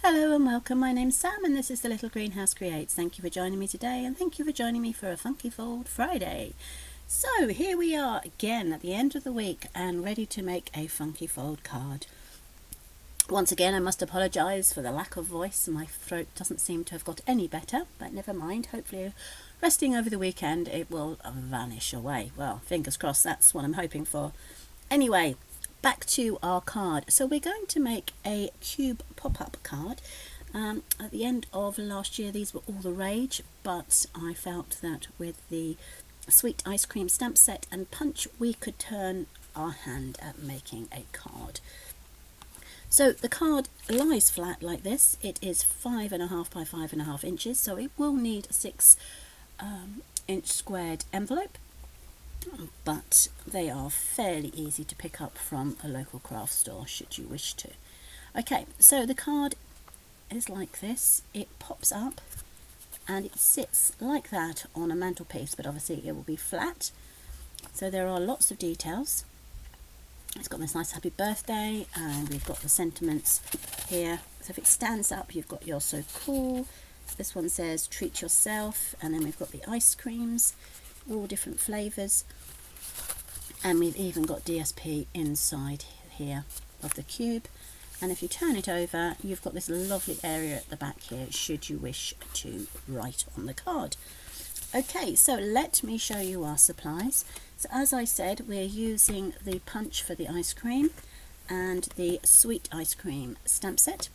Hello and welcome, my name's Sam and this is the Little Greenhouse Creates. Thank you for joining me today and thank you for joining me for a Funky Fold Friday. So here we are again at the end of the week and ready to make a Funky Fold card. Once again I must apologise for the lack of voice. My throat doesn't seem to have got any better, but never mind, hopefully resting over the weekend it will vanish away. Well, fingers crossed, that's what I'm hoping for. Anyway, back to our card. So we're going to make a cube pop-up card. At the end of last year these were all the rage, but I felt that with the sweet ice cream stamp set and punch we could turn our hand at making a card. So the card lies flat like this. It is 5.5 by 5.5 inches, so it will need a 6-inch squared envelope, but they are fairly easy to pick up from a local craft store should you wish to. Okay, so the card is like this. It pops up and it sits like that on a mantelpiece, but obviously it will be flat. So there are lots of details. It's got this nice happy birthday and we've got the sentiments here. So if it stands up, you've got "You're so cool." This one says "Treat yourself," and then we've got the ice creams, all different flavours, and we've even got DSP inside here of the cube. And if you turn it over, you've got this lovely area at the back here should you wish to write on the card. Okay, so let me show you our supplies. So as I said, we're using the punch for the ice cream and the sweet ice cream stamp set.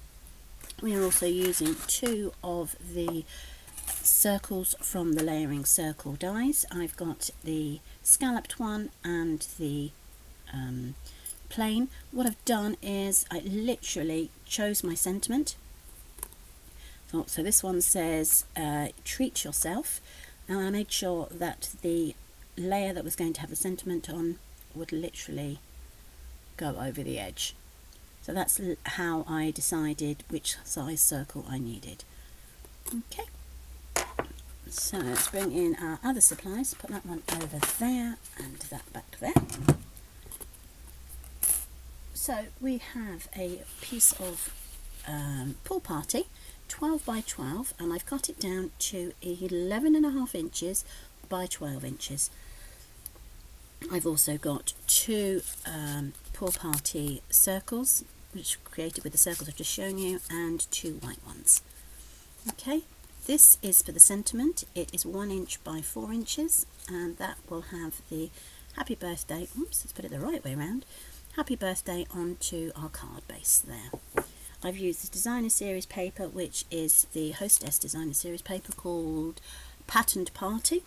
We are also using 2 of the circles from the Layering Circle dies. I've got the scalloped one and the plain. What I've done is I literally chose my sentiment. So this one says "Treat yourself." Now I made sure that the layer that was going to have the sentiment on would literally go over the edge. So that's how I decided which size circle I needed. Okay, so let's bring in our other supplies. Put that one over there and that back there. So we have a piece of Pool Party 12 by 12, and I've cut it down to 11.5 inches by 12 inches. I've also got 2 Pool Party circles, which are created with the circles I've just shown you, and 2 white ones. Okay, this is for the sentiment. It is 1 inch by 4 inches, and that will have the happy birthday, oops, let's put it the right way around, happy birthday onto our card base there. I've used the Designer Series paper, which is the Hostess Designer Series paper called Patterned Party,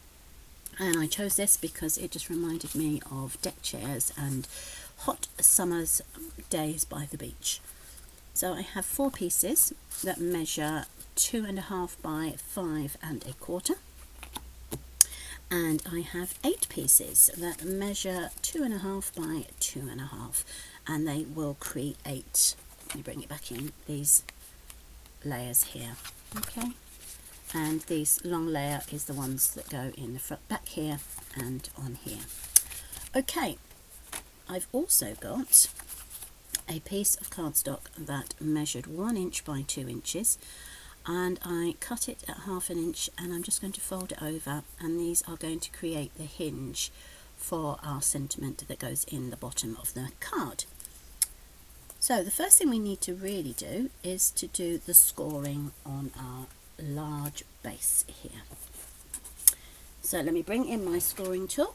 and I chose this because it just reminded me of deck chairs and hot summer's days by the beach. So I have 4 pieces that measure 2.5 by 5.25, and I have 8 pieces that measure 2.5 by 2.5, and they will create, let me bring it back in, these layers here. Okay, and this long layer is the ones that go in the front, back here and on here. Okay, I've also got a piece of cardstock that measured 1 inch by 2 inches, and I cut it at 1/2 inch, and I'm just going to fold it over, and these are going to create the hinge for our sentiment that goes in the bottom of the card. So the first thing we need to really do is to do the scoring on our large base here. So let me bring in my scoring tool,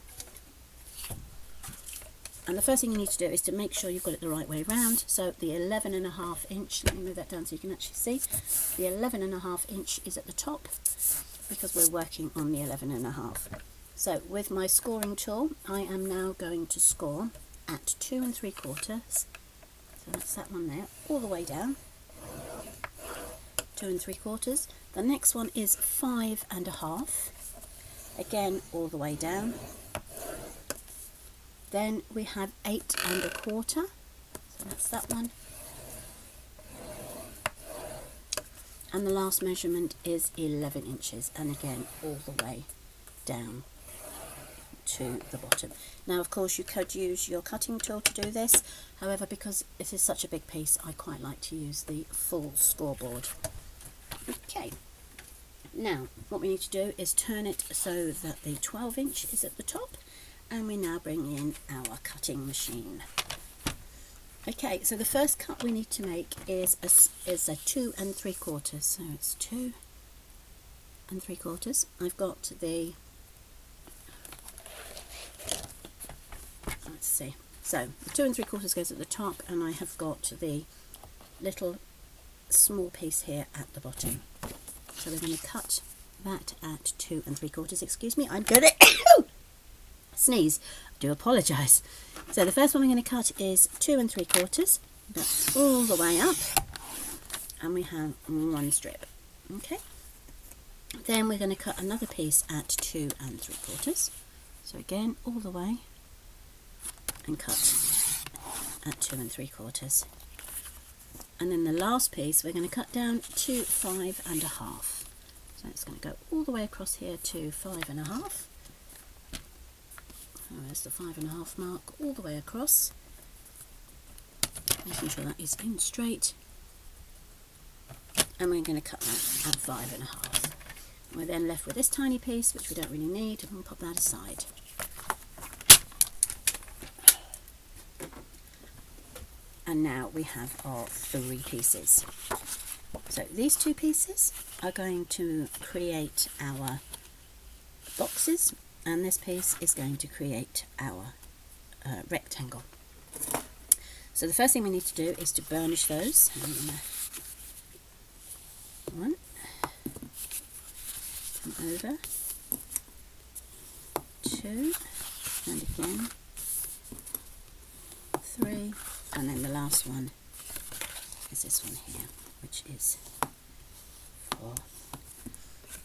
and the first thing you need to do is to make sure you've got it the right way around. So the 11.5 inch, let me move that down so you can actually see, the 11.5 inch is at the top because we're working on the 11.5. So with my scoring tool I am now going to score at 2 3/4. So that's that one there, all the way down, 2 3/4. The next one is 5.5, again all the way down. Then we have 8.25, so that's that one. And the last measurement is 11 inches, and again all the way down. to the bottom. Now of course you could use your cutting tool to do this, however because this is such a big piece I quite like to use the full scoreboard. Okay, now what we need to do is turn it so that the 12-inch is at the top, and we now bring in our cutting machine. Okay, so the first cut we need to make is a 2 3/4, so it's 2 3/4. I've got the, let's see, so the 2 3/4 goes at the top, and I have got the little small piece here at the bottom. So we're going to cut that at 2 3/4. Excuse me, I'm going to sneeze. I do apologise. So the first one we're going to cut is 2 3/4. That's all the way up, and we have one strip. Okay. Then we're going to cut another piece at 2 3/4. So again, all the way, and cut at 2 3/4. And then the last piece we're going to cut down to 5 1/2. So it's going to go all the way across here to 5 1/2. There's the 5 1/2 mark, all the way across, making sure that is in straight, and we're going to cut that at 5 1/2. We're then left with this tiny piece which we don't really need, and we'll pop that aside. And now we have our 3 pieces. So these 2 pieces are going to create our boxes, and this piece is going to create our rectangle. So the first thing we need to do is to burnish those. One, come over, 2, and again 3, and then the last one is this one here, which is 4.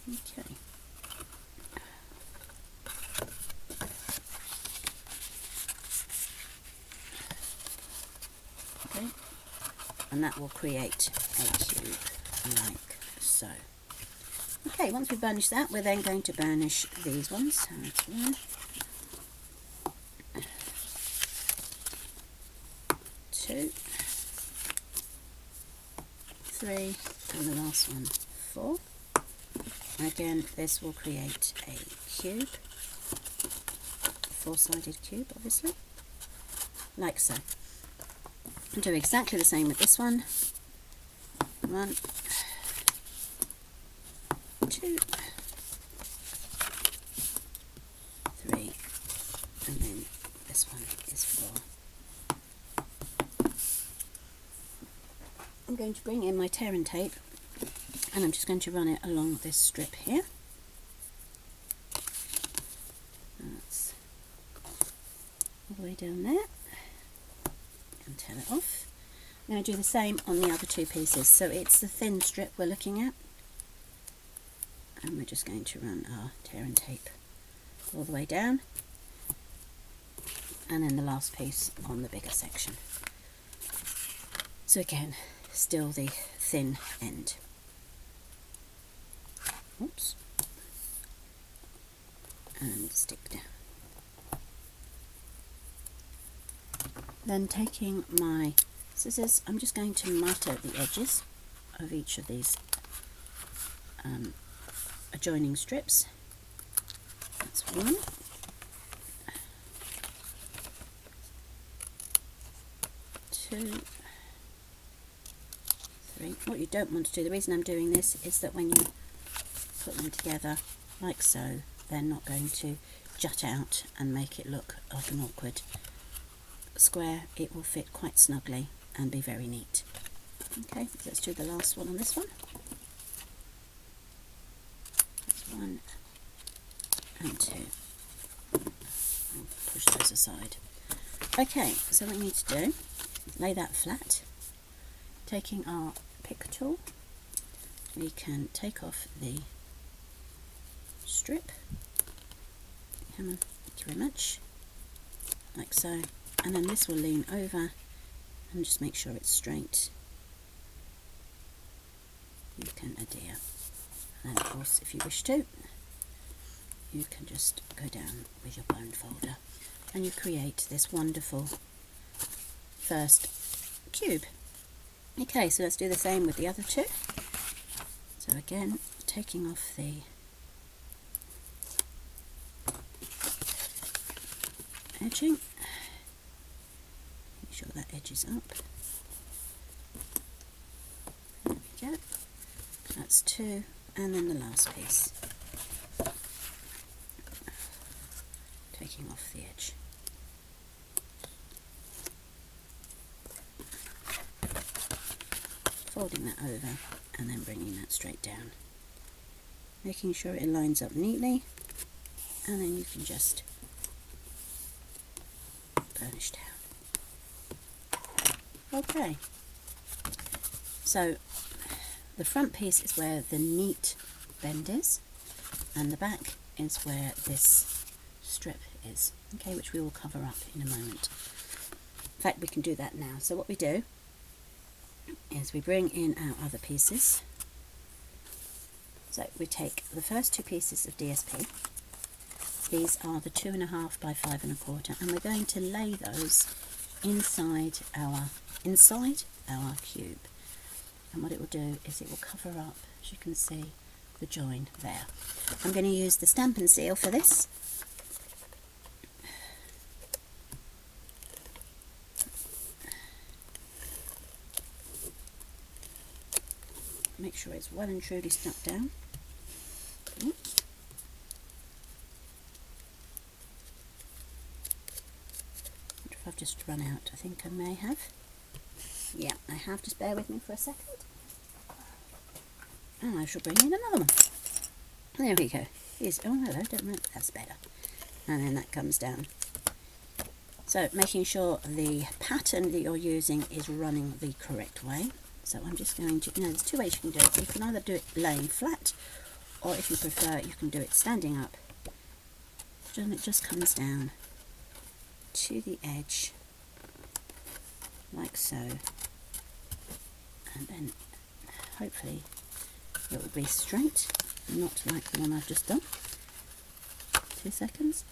Okay. Okay, and that will create a cube like so. Okay, once we've burnished that, we're then going to burnish these ones. So that's 1, 2, 3, and the last one 4. Again, this will create a cube, 4-sided cube obviously, like so. And do exactly the same with this one. 1, 2, 3, and then this one is 4. I'm going to bring in my tear and tape, and I'm just going to run it along this strip here. That's all the way down there, and tear it off. I'm going to do the same on the other 2 pieces. So it's the thin strip we're looking at, and we're just going to run our tear and tape all the way down, and then the last piece on the bigger section. So again, still the thin end. Oops. And stick down. Then taking my scissors, I'm just going to miter the edges of each of these adjoining strips. That's 1. 2, 3. What you don't want to do, the reason I'm doing this is that when you put them together like so, they're not going to jut out and make it look like an awkward square. It will fit quite snugly and be very neat. Okay, let's do the last one on this one. That's 1 and 2. I'll push those aside. Okay, so what we need to do, lay that flat. Taking our pick tool, we can take off the strip. Come on, thank you very much. Like so. And then this will lean over, and just make sure it's straight. You can adhere. And of course, if you wish to, you can just go down with your bone folder and you create this wonderful first cube. Okay, so let's do the same with the other two. So again, taking off the edging, make sure that edges up. There we go. That's two, and then the last piece. Taking off the edge. Folding that over and then bringing that straight down. Making sure it lines up neatly, and then you can just burnish down. Okay, so the front piece is where the neat bend is, and the back is where this strip is, okay, which we will cover up in a moment. In fact, we can do that now. So what we do is we bring in our other pieces. So we take the first two pieces of DSP. These are the 2.5 by 5 1/4, and we're going to lay those inside our cube. And what it will do is it will cover up, as you can see, the join there. I'm going to use the Stampin' Seal for this. Make sure it's well and truly stuck down. Okay. If I've just run out, I think I may have. Yeah, I have. Just bear with me for a second. And I shall bring in another one. There we go. Here's, oh hello, don't mind, that's better. And then that comes down. So making sure the pattern that you're using is running the correct way. So I'm just going to, there's two ways you can do it. You can either do it laying flat, or if you prefer, you can do it standing up. And it just comes down to the edge, like so. And then hopefully it will be straight, not like the one I've just done. 2 seconds.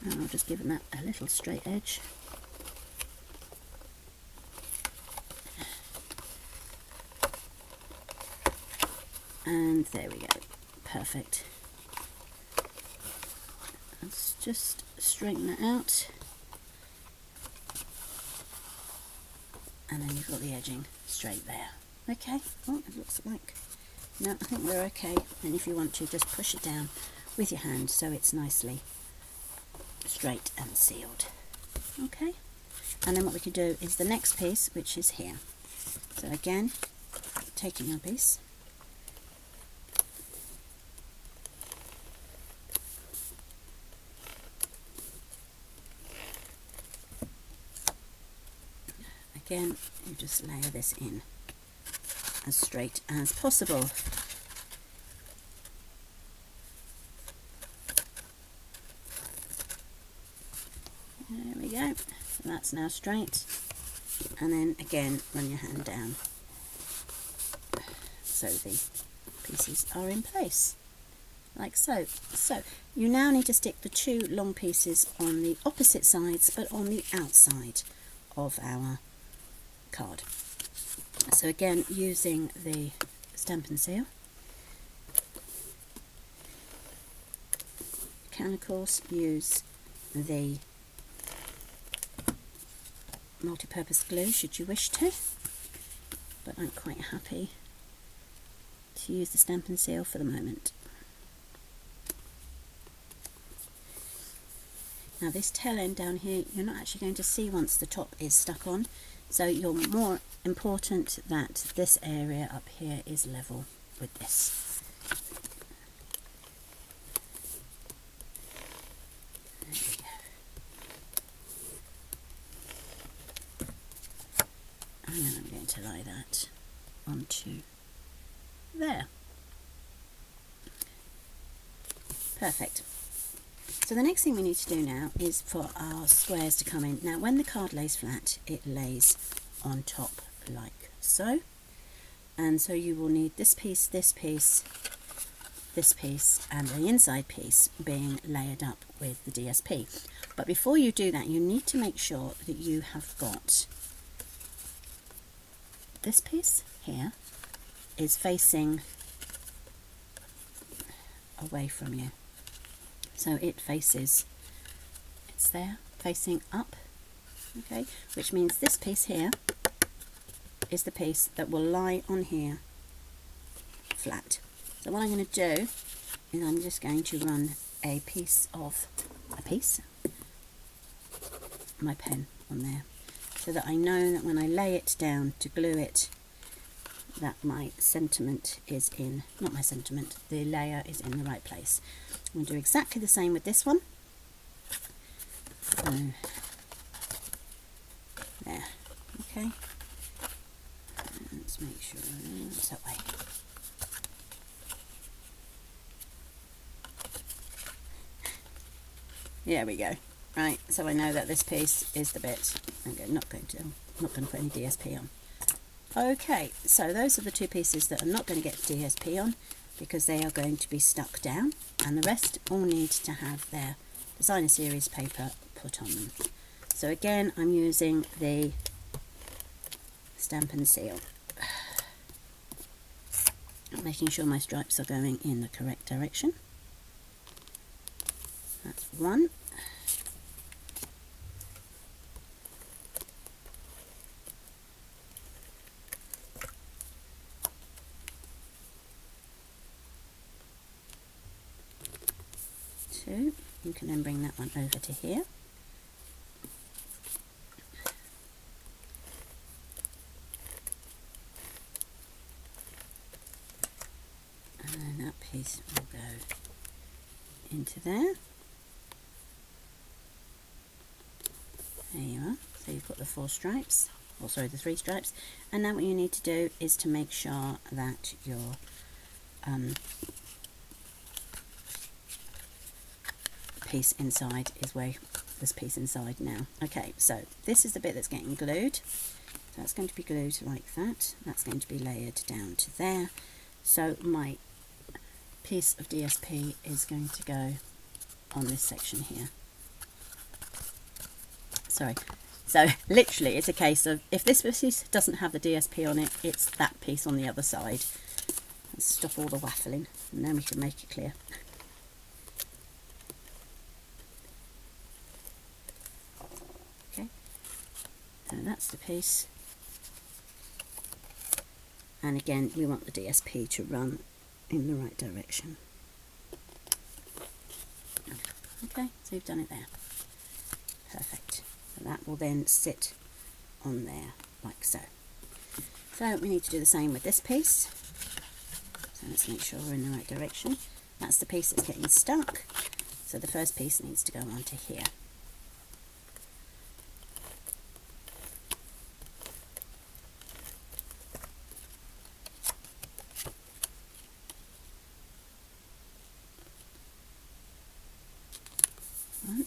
And I'll just give it that a little straight edge. And there we go, perfect. Let's just straighten that out. And then you've got the edging straight there. Okay, oh, it looks like, no, I think we're okay. And if you want to, just push it down with your hand so it's nicely straight and sealed. Okay, and then what we can do is the next piece, which is here. So again, taking our piece, again, you just layer this in as straight as possible. There we go, so that's now straight, and then again run your hand down so the pieces are in place, like so. So you now need to stick the two long pieces on the opposite sides, but on the outside of our card. So again, using the Stampin' Seal, you can of course use the multi-purpose glue should you wish to, but I'm quite happy to use the Stampin' Seal for the moment. Now this tail end down here, you're not actually going to see once the top is stuck on, so you're more important that this area up here is level with this. There we go. And then I'm going to lie that onto there. Perfect. So the next thing we need to do now is for our squares to come in. Now when the card lays flat, it lays on top like so. And so you will need this piece, this piece and the inside piece being layered up with the DSP. But before you do that, you need to make sure that you have got this piece here is facing away from you. So it faces, it's there, facing up, okay, which means this piece here is the piece that will lie on here flat. So what I'm going to do is I'm just going to run my pen on there, so that I know that when I lay it down to glue it, that my sentiment is in, not my sentiment, the layer is in the right place. I'm going to do exactly the same with this one. So, there, okay. Let's make sure it's that way. There we go. Right, so I know that this piece is the bit I'm not going to put any DSP on. Okay, so those are the two pieces that I'm not going to get DSP on because they are going to be stuck down, and the rest all need to have their designer series paper put on them. So again, I'm using the Stamp and Seal, making sure my stripes are going in the correct direction. That's one. Two. You can then bring that one over to here. And then that piece will go into there. There you are. So you've got the 4 stripes, or sorry, the 3 stripes. And now what you need to do is to make sure that your piece inside is where this piece inside now. Okay, so this is the bit that's getting glued. So that's going to be glued like that. That's going to be layered down to there. So my piece of DSP is going to go on this section here. Sorry. So literally it's a case of, if this piece doesn't have the DSP on it, it's that piece on the other side. Let's stop all the waffling and then we can make it clear. Okay, so that's the piece. And again, we want the DSP to run in the right direction. Okay, so you've done it there. Perfect. So that will then sit on there like so. So we need to do the same with this piece. So let's make sure we're in the right direction. That's the piece that's getting stuck. So the first piece needs to go onto here. One.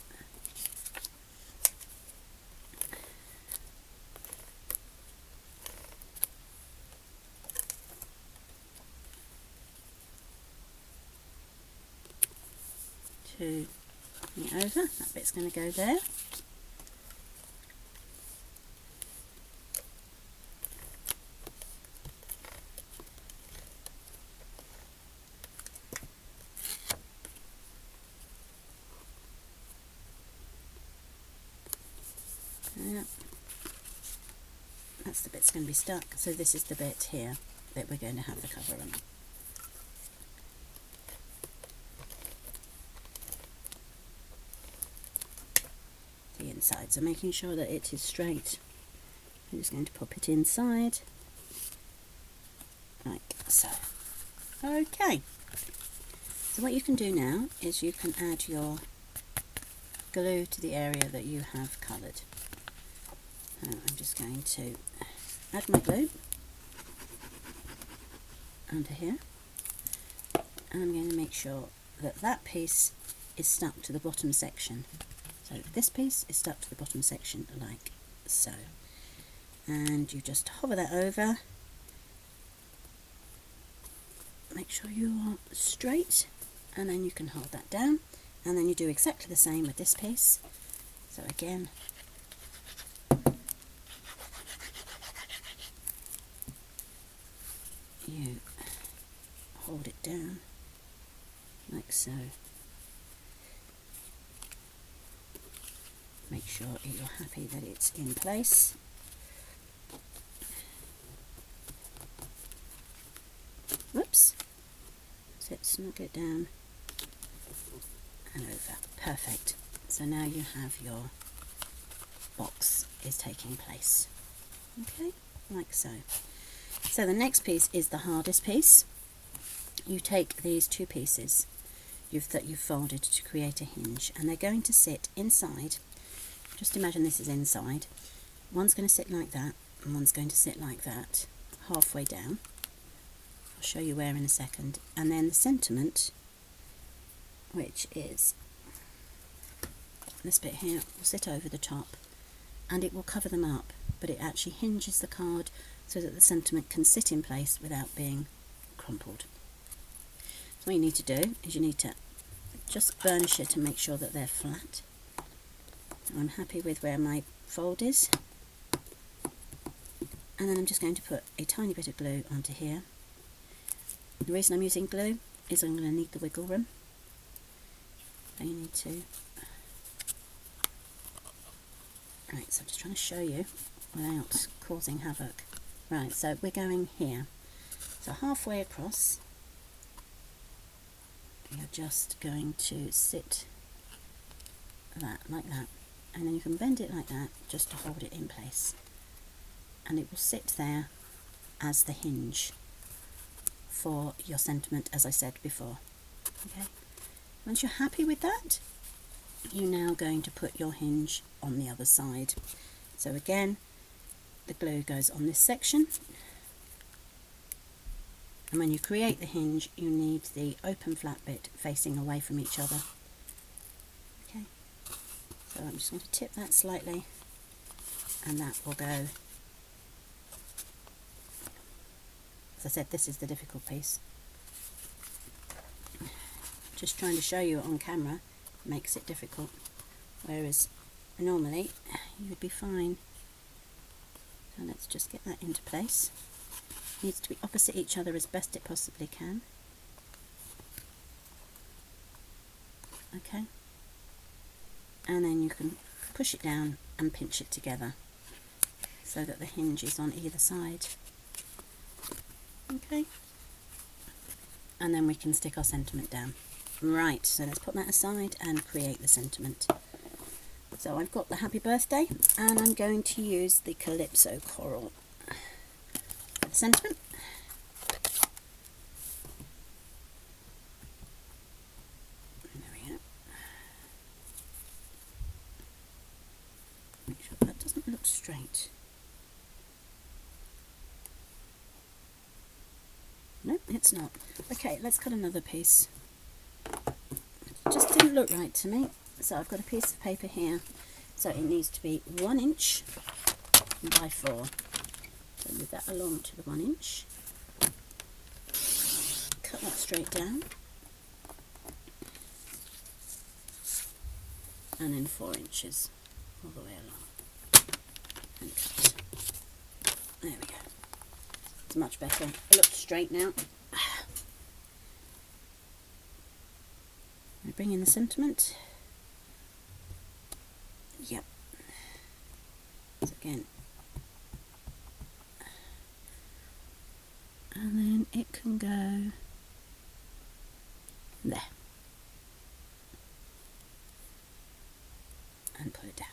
Two. Bring it over. That bit's going to go there. Yeah. That's the bit that's going to be stuck. So this is the bit here that we're going to have the cover on. The inside. So making sure that it is straight. I'm just going to pop it inside like so. Okay. So what you can do now is you can add your glue to the area that you have coloured. I'm just going to add my glue under here, and I'm going to make sure that that piece is stuck to the bottom section. So this piece is stuck to the bottom section like so, and you just hover that over, make make sure you are straight, and then you can hold that down, and then you do exactly the same with this piece. So again, you hold it down like so. Make sure you're happy that it's in place. Whoops. So snug it down and over. Perfect. So now you have your box is taking place. Okay, like so. So the next piece is the hardest piece. You take these two pieces that you've folded to create a hinge, and they're going to sit inside. Just imagine this is inside. One's going to sit like that, and one's going to sit like that, halfway down. I'll show you where in a second. And then the sentiment, which is this bit here, will sit over the top, and it will cover them up, but it actually hinges the card so that the sentiment can sit in place without being crumpled. So what you need to do is you need to just burnish it and make sure that they're flat. I'm happy with where my fold is, and then I'm just going to put a tiny bit of glue onto here. The reason I'm using glue is I'm going to need the wiggle room. So you need to... Right, so I'm just trying to show you without causing havoc. Right, so we're going here. So halfway across, you're just going to sit that, like that. And then you can bend it like that just to hold it in place, and it will sit there as the hinge for your sentiment, as I said before. Okay, once you're happy with that, you're now going to put your hinge on the other side. So again, the glue goes on this section, and when you create the hinge you need the open flat bit facing away from each other. So I'm just going to tip that slightly, and that will go. As I said, this is the difficult piece. Just trying to show you on camera makes it difficult, whereas normally you would be fine. So let's just get that into place. It needs to be opposite each other as best it possibly can. Okay. And then you can push it down and pinch it together so that the hinge is on either side. Okay, and then we can stick our sentiment down. Right, so let's put that aside and create the sentiment. So I've got the happy birthday, and I'm going to use the Calypso Coral for the sentiment. Make sure that doesn't look straight. No, it's not. Okay, let's cut another piece. It just didn't look right to me. So I've got a piece of paper here. So it needs to be 1 inch by 4. So move that along to the 1 inch. Cut that straight down. And then 4 inches all the way along. And cut. There we go. It's much better. It looks straight now. I bring in the sentiment. Yep. So again. And then it can go there. And put it down.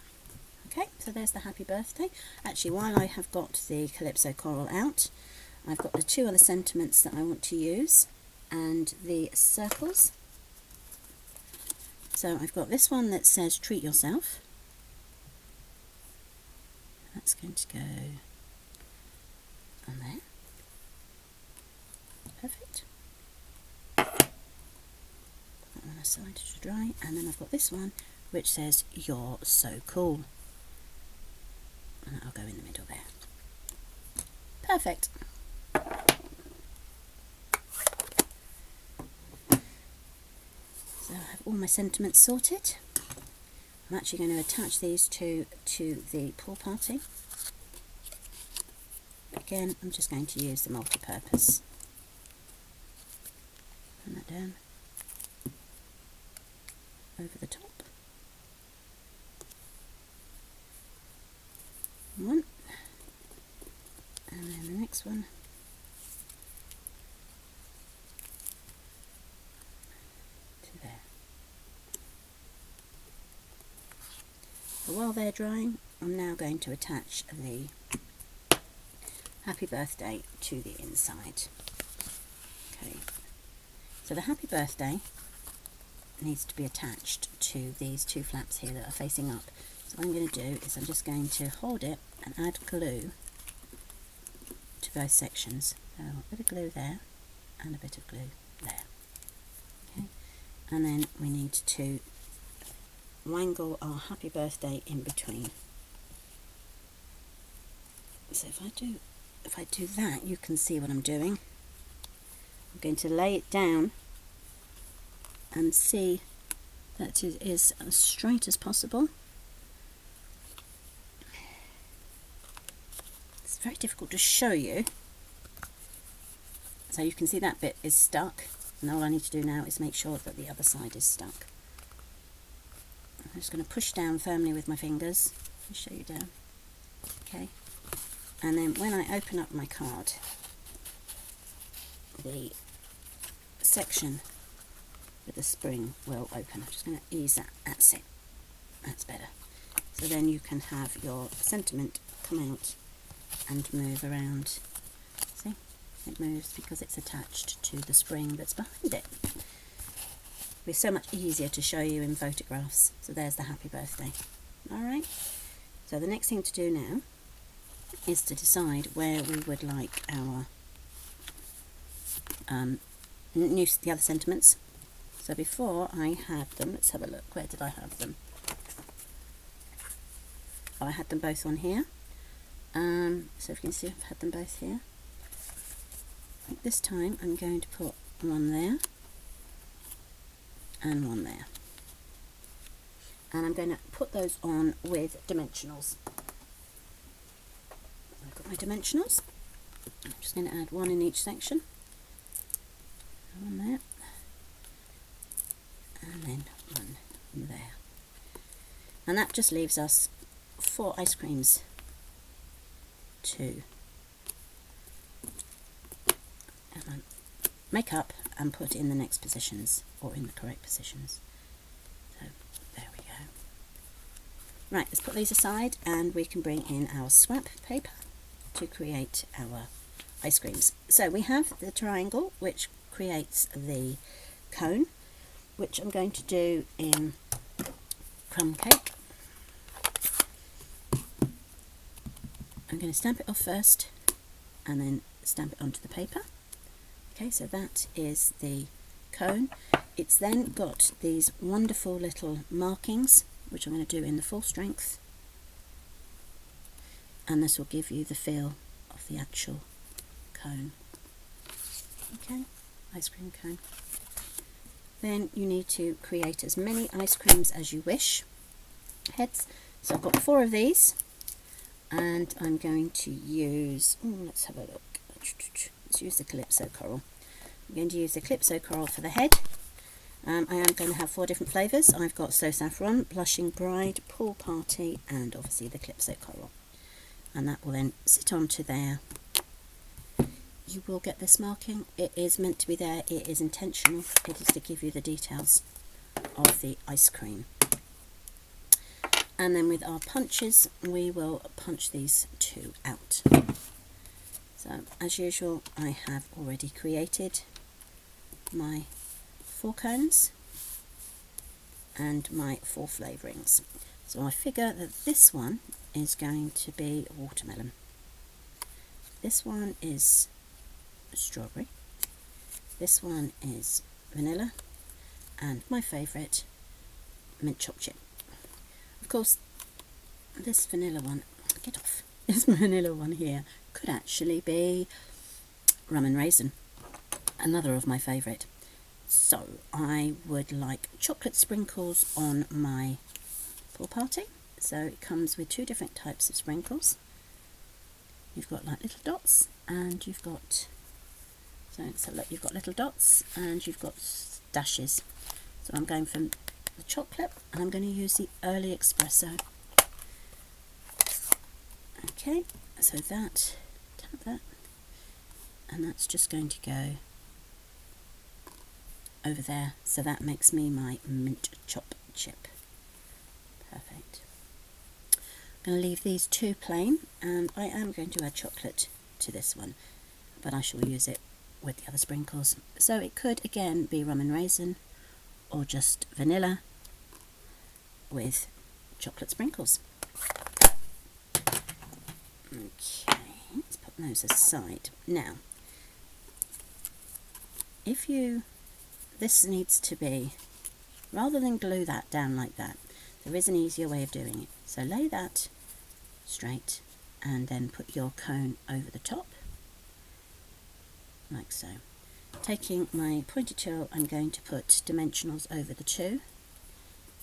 Okay, so there's the happy birthday. Actually, while I have got the Calypso Coral out, I've got the 2 other sentiments that I want to use and the circles. So I've got this one that says treat yourself. That's going to go on there. Perfect. Put that one aside to dry, and then I've got this one which says you're so cool. And I'll go in the middle there. Perfect. So I have all my sentiments sorted. I'm actually going to attach these two to the pool party. Again, I'm just going to use the multi-purpose. Put that down over the top. One, and then the next one. To there. So while they're drying, I'm now going to attach the happy birthday to the inside. Okay, so the happy birthday needs to be attached to these two flaps here that are facing up. So what I'm going to do is I'm just going to hold it and add glue to both sections. So a bit of glue there and a bit of glue there. Okay, and then we need to wangle our happy birthday in between. So if I do that, you can see what I'm doing. I'm going to lay it down and see that it is as straight as possible. It's very difficult to show you. So you can see that bit is stuck, and all I need to do now is make sure that the other side is stuck. I'm just going to push down firmly with my fingers and show you down. Okay. And then when I open up my card, the section with the spring will open. I'm just going to ease that. That's it. That's better. So then you can have your sentiment come out and move around. See? It moves because it's attached to the spring that's behind it. It'll be so much easier to show you in photographs. So there's the happy birthday. Alright? So the next thing to do now is to decide where we would like our the other sentiments. So before I had them, let's have a look, where did I have them? Oh, I had them both on here. So if you can see, I've had them both here. I think this time I'm going to put one there and one there. And I'm going to put those on with dimensionals. I've got my dimensionals. I'm just going to add one in each section. One there. And then one there. And that just leaves us 4 ice creams to make up and put in the next positions, or in the correct positions. So there we go. Right, let's put these aside and we can bring in our swap paper to create our ice creams. So we have the triangle which creates the cone, which I'm going to do in crumb cake. I'm going to stamp it off first and then stamp it onto the paper. Okay, so that is the cone. It's then got these wonderful little markings, which I'm going to do in the full strength. And this will give you the feel of the actual cone. Okay, ice cream cone. Then you need to create as many ice creams as you wish. Heads. So I've got 4 of these. And I'm going to use, let's have a look. Let's use the Calypso Coral. I'm going to use the Calypso Coral for the head. I am going to have 4 different flavours. I've got So Saffron, Blushing Bride, Pool Party, and obviously the Calypso Coral. And that will then sit onto there. You will get this marking. It is meant to be there. It is intentional. It is to give you the details of the ice cream. And then with our punches, we will punch these 2 out. So as usual, I have already created my 4 cones and my 4 flavourings. So I figure that this one is going to be watermelon. This one is strawberry. This one is vanilla. And my favourite, mint chocolate chip. Of course, this vanilla one, get off, this vanilla one here could actually be rum and raisin, another of my favourite. So I would like chocolate sprinkles on my pool party. So it comes with two different types of sprinkles. You've got like little dots, and you've got look, you've got little dots and you've got dashes. So I'm going from the chocolate, and I'm going to use the early espresso. Okay, so tap that, and that's just going to go over there. So that makes me my mint chop chip. Perfect. I'm going to leave these two plain, and I am going to add chocolate to this one, but I shall use it with the other sprinkles. So it could again be rum and raisin, or just vanilla with chocolate sprinkles. Okay, let's put those aside. Now, this needs to be, rather than glue that down like that, there is an easier way of doing it. So lay that straight, and then put your cone over the top, like so. Taking my pointy tool, I'm going to put dimensionals over the two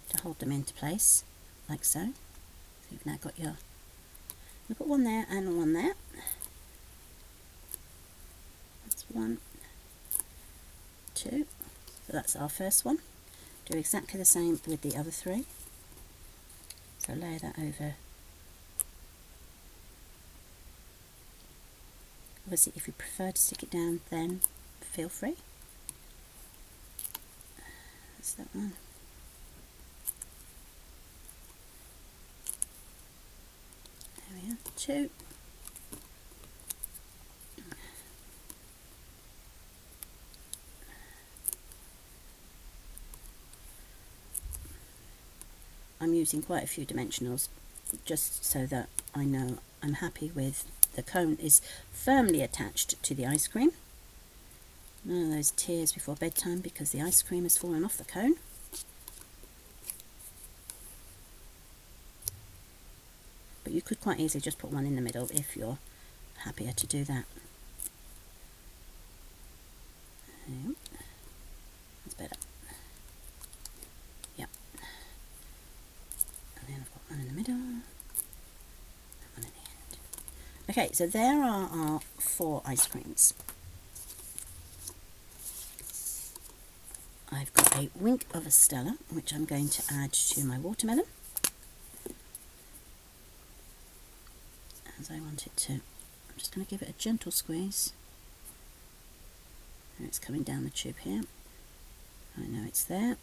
to hold them into place, like so. So you've now got your, you put one there and one there. That's 1, 2. So that's our first one. Do exactly the same with the other 3. So lay that over. Obviously, if you prefer to stick it down, then feel free. That's that one. There we are, 2. I'm using quite a few dimensionals just so that I know I'm happy with the cone is firmly attached to the ice cream. None of those tears before bedtime because the ice cream has fallen off the cone. But you could quite easily just put one in the middle if you're happier to do that. That's better. Yep. And then I've got one in the middle, and one at the end. Okay, so there are our 4 ice creams. I've got a wink of a Stella, which I'm going to add to my watermelon, as I want it to. I'm just going to give it a gentle squeeze. And it's coming down the tube here. I know it's there.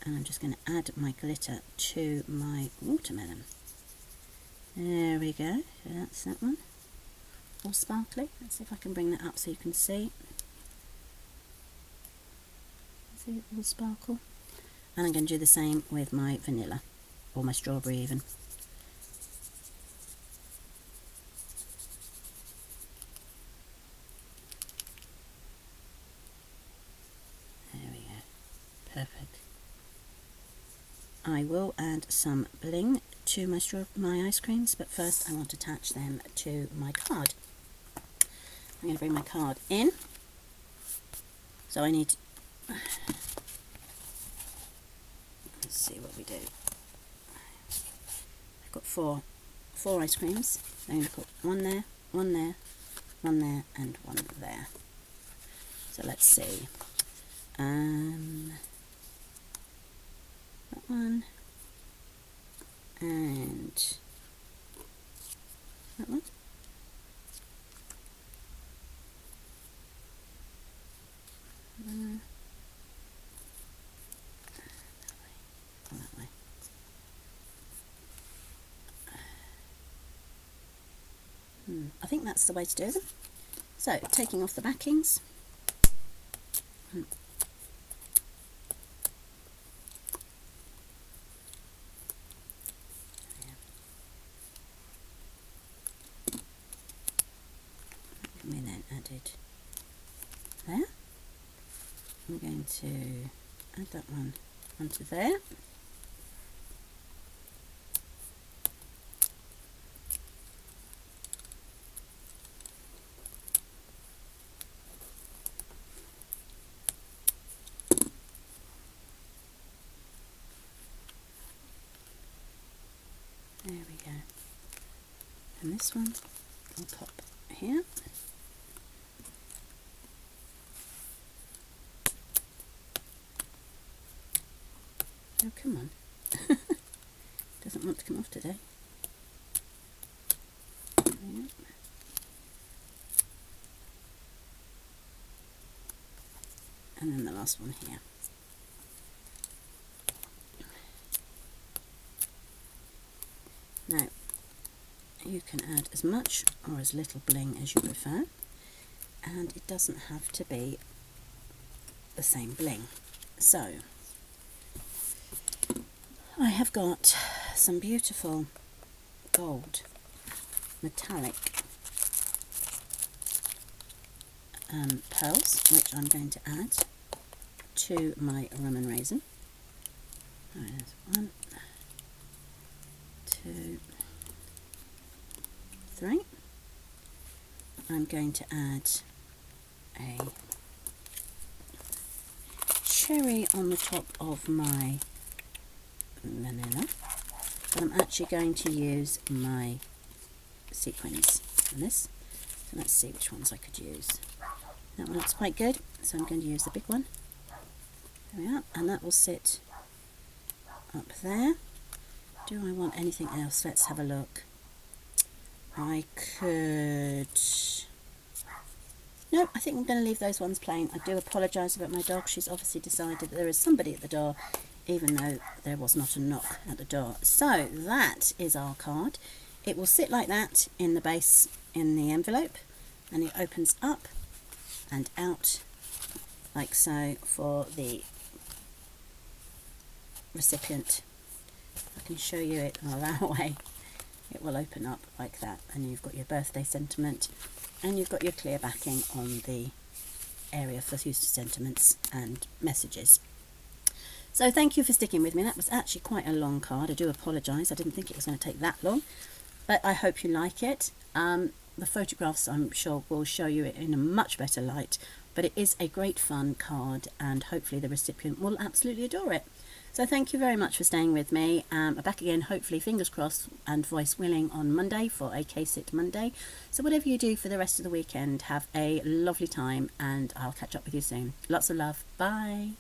And I'm just going to add my glitter to my watermelon. There we go. So that's that one. All sparkly. Let's see if I can bring that up so you can see. See it all sparkle. And I'm going to do the same with my vanilla, or my strawberry even. There we go. Perfect. I will add some bling to my ice creams, but first I want to attach them to my card. I'm going to bring my card in. So I need, let's see what we do. I've got four ice creams. I'm going to put one there, one there, one there, and one there. So let's see. That one, and that one. That way. I think that's the way to do them. So, taking off the backings. We then added there. I'm going to add that one onto there. There we go. And this one will pop here. Oh, come on. Doesn't want to come off today. Yep. And then the last one here. Now, you can add as much or as little bling as you prefer, and it doesn't have to be the same bling. So, I have got some beautiful gold metallic pearls, which I'm going to add to my rum and raisin. There's 1, 2, 3. I'm going to add a cherry on the top of my vanilla, but I'm actually going to use my sequins in this. So let's see which ones I could use. That one looks quite good, so I'm going to use the big one. There we are, and that will sit up there. Do I want anything else? Let's have a look. I could... No, I think I'm going to leave those ones plain. I do apologise about my dog. She's obviously decided that there is somebody at the door, even though there was not a knock at the door. So that is our card. It will sit like that in the base, in the envelope, and it opens up and out like so for the recipient. I can show you it that way. It will open up like that, and you've got your birthday sentiment, and you've got your clear backing on the area for future sentiments and messages. So thank you for sticking with me. That was actually quite a long card. I do apologise. I didn't think it was going to take that long, but I hope you like it. The photographs, I'm sure, will show you it in a much better light, but it is a great fun card, and hopefully the recipient will absolutely adore it. So thank you very much for staying with me. I'm back again, hopefully, fingers crossed, and voice willing, on Monday for a K-Sit Monday. So whatever you do for the rest of the weekend, have a lovely time, and I'll catch up with you soon. Lots of love. Bye.